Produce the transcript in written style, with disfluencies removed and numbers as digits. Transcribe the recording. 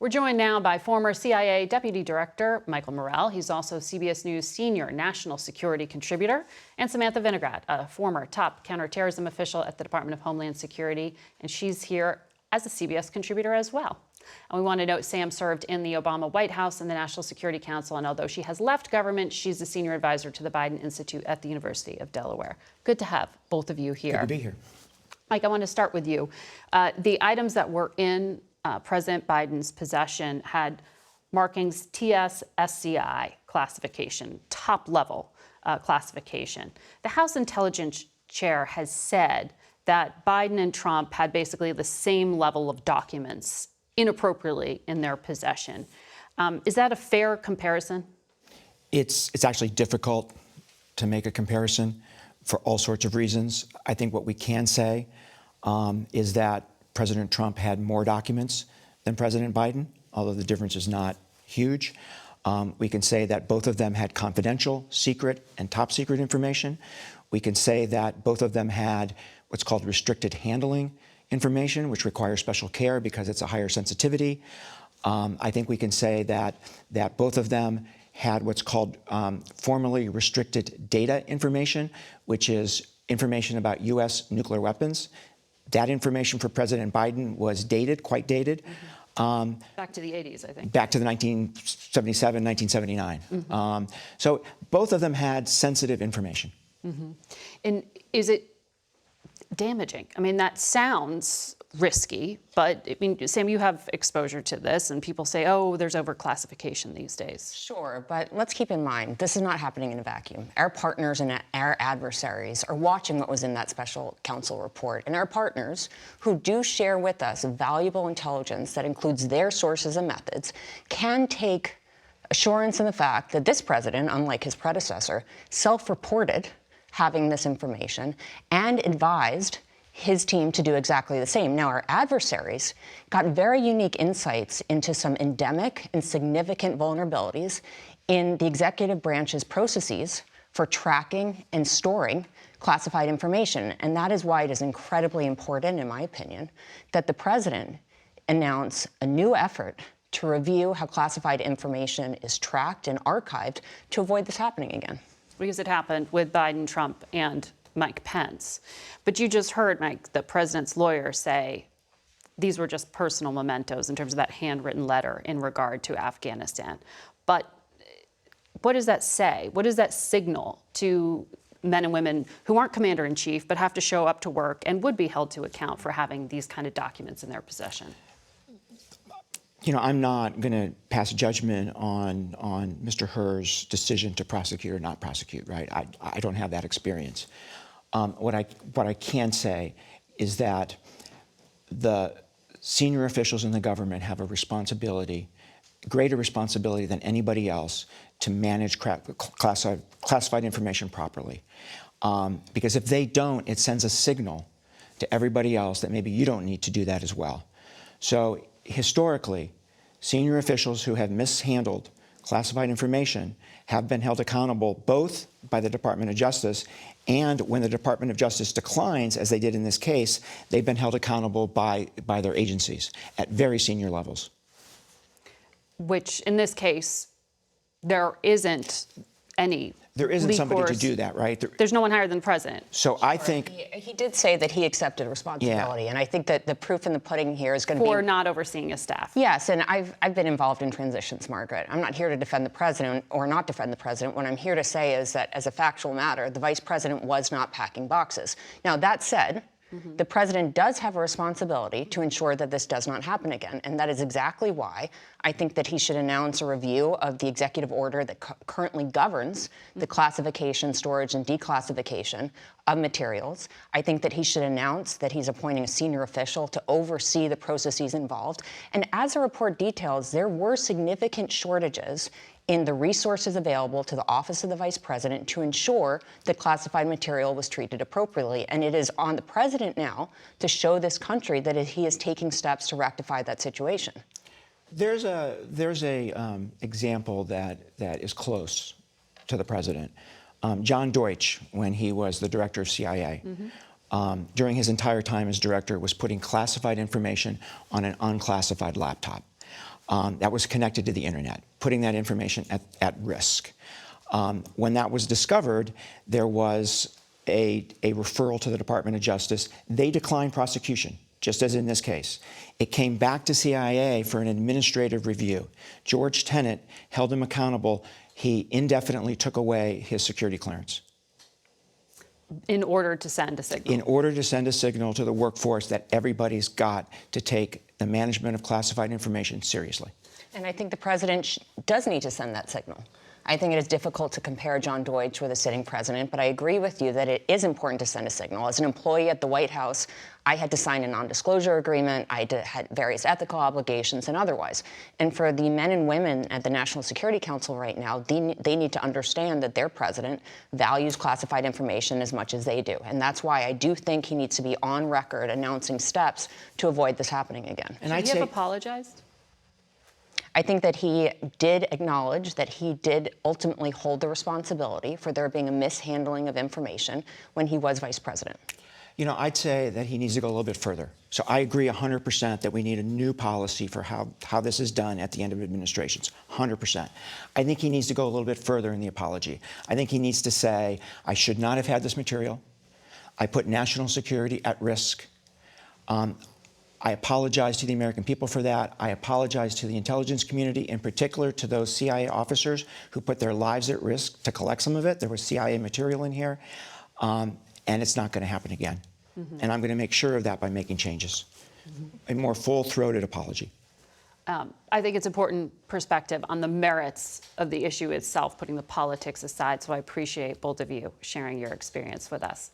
We're joined now by former CIA Deputy Director Michael Morell. He's also CBS News Senior National Security Contributor, and Samantha Vinograd, a former top counterterrorism official at the Department of Homeland Security, and she's here as a CBS contributor as well. And we want to note Sam served in the Obama White House and the National Security Council, and although she has left government, she's a senior advisor to the Biden Institute at the University of Delaware. Good to have both of you here. Good to be here. Mike, I want to start with you. The items that were in President Biden's possession had markings TS-SCI classification, top-level classification. The House Intelligence Chair has said that Biden and Trump had basically the same level of documents inappropriately in their possession. Is that a fair comparison? It's actually difficult to make a comparison for all sorts of reasons. I think what we can say is that President Trump had more documents than President Biden, although the difference is not huge. We can say that both of them had confidential, secret, and top secret information. We can say that both of them had what's called restricted handling information, which requires special care because it's a higher sensitivity. I think we can say that both of them had what's called formally restricted data information, which is information about U.S. nuclear weapons. That information for President Biden was dated, quite dated. Back to the 80s, I think. Back to the 1977, 1979. So both of them had sensitive information. And is it damaging? I mean, that sounds risky, but I mean, Sam, you have exposure to this, and people say, oh, there's overclassification these days. Sure, but let's keep in mind, this is not happening in a vacuum. Our partners and our adversaries are watching what was in that special counsel report, and our partners, who do share with us valuable intelligence that includes their sources and methods, can take assurance in the fact that this president, unlike his predecessor, self-reported having this information and advised his team to do exactly the same. Now, our adversaries got very unique insights into some endemic and significant vulnerabilities in the executive branch's processes for tracking and storing classified information. And that is why it is incredibly important, in my opinion, that the president announce a new effort to review how classified information is tracked and archived to avoid this happening again. Because it happened with Biden, Trump, and Mike Pence. But you just heard, Mike, the president's lawyer say these were just personal mementos in terms of that handwritten letter in regard to Afghanistan. But what does that say? What does that signal to men and women who aren't commander-in-chief but have to show up to work and would be held to account for having these kind of documents in their possession? You know, I'm not going to pass judgment on Mr. Hur's decision to prosecute or not prosecute, right? I don't have that experience. What I can say is that the senior officials in the government have a responsibility, greater responsibility than anybody else, to manage classified information properly. Because if they don't, it sends a signal to everybody else that maybe you don't need to do that as well. So historically, senior officials who have mishandled classified information have been held accountable both by the Department of Justice, and when the Department of Justice declines, as they did in this case, they've been held accountable by their agencies at very senior levels. Which, in this case, there isn't any. There isn't somebody to do that, right? There's no one higher than the president. So I think he did say that he accepted responsibility, and I think that the proof in the pudding here is going to be for not overseeing his staff. Yes, and I've been involved in transitions, Margaret. I'm not here to defend the president or not defend the president. What I'm here to say is that, as a factual matter, the vice president was not packing boxes. Now, that said, the president does have a responsibility to ensure that this does not happen again, and that is exactly why I think that he should announce a review of the executive order that currently governs the classification, storage, and declassification of materials. I think that he should announce that he's appointing a senior official to oversee the processes involved. And as the report details, there were significant shortages in the resources available to the Office of the Vice President to ensure that classified material was treated appropriately. And it is on the president now to show this country that he is taking steps to rectify that situation. there's a example that is close to the president. John Deutsch, when he was the director of CIA, during his entire time as director, was putting classified information on an unclassified laptop. that was connected to the internet, putting that information at risk. When that was discovered, there was a referral to the Department of Justice. They declined prosecution, just as in this case. It came back to CIA for an administrative review. George Tenet held him accountable. He indefinitely took away his security clearance. In order to send a signal. In order to send a signal to the workforce that everybody's got to take the management of classified information seriously. And I think the president does need to send that signal. I think it is difficult to compare John Deutsch with a sitting president, but I agree with you that it is important to send a signal. As an employee at the White House, I had to sign a non-disclosure agreement. I had various ethical obligations and otherwise. And for the men and women at the National Security Council right now, they need to understand that their president values classified information as much as they do. And that's why I do think he needs to be on record announcing steps to avoid this happening again. And Should he have apologized? I think that he did acknowledge that he did ultimately hold the responsibility for there being a mishandling of information when he was vice president. You know, I'd say that he needs to go a little bit further. So I agree 100% that we need a new policy for how this is done at the end of administrations, 100%. I think he needs to go a little bit further in the apology. I think he needs to say, I should not have had this material. I put national security at risk. I apologize to the American people for that. I apologize to the intelligence community, in particular to those CIA officers who put their lives at risk to collect some of it. There was CIA material in here, and it's not going to happen again. And I'm going to make sure of that by making changes. A more full-throated apology. I think it's important perspective on the merits of the issue itself, putting the politics aside, so I appreciate both of you sharing your experience with us.